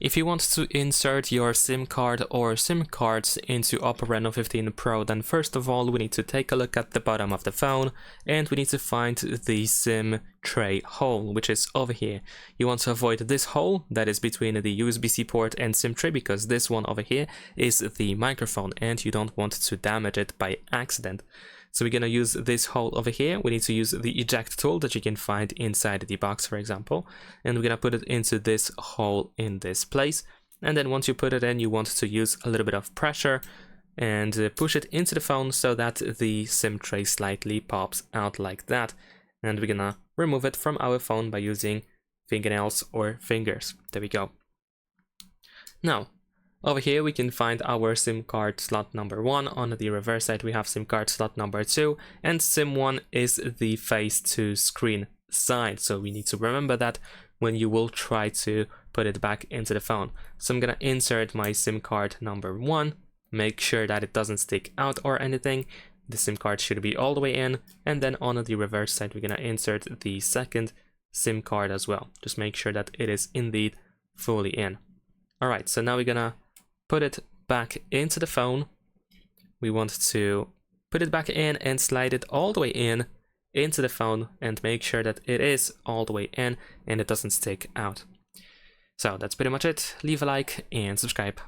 If you want to insert your SIM card or SIM cards into OPPO Reno 15 Pro, then first of all we need to take a look at the bottom of the phone and we need to find the SIM tray hole, which is over here. You want to avoid this hole that is between the USB-C port and SIM tray, because this one over here is the microphone and you don't want to damage it by accident. So we're going to use this hole over here. We need to use the eject tool that you can find inside the box, for example, and we're going to put it into this hole in this place. And then once you put it in, you want to use a little bit of pressure and push it into the phone so that the SIM tray slightly pops out like that. And we're going to remove it from our phone by using fingernails or fingers. There we go. Now, over here we can find our SIM card slot number 1. On the reverse side we have SIM card slot number 2, and SIM 1 is the face to screen side. So we need to remember that when you will try to put it back into the phone. So I'm gonna insert my SIM card number 1, make sure that it doesn't stick out or anything. The SIM card should be all the way in, and then on the reverse side we're gonna insert the second SIM card as well. Just make sure that it is indeed fully in. Alright, so now we're gonna put it back into the phone. We want to put it back in and slide it all the way in into the phone and make sure that it is all the way in and it doesn't stick out. So that's pretty much it. Leave a like and subscribe.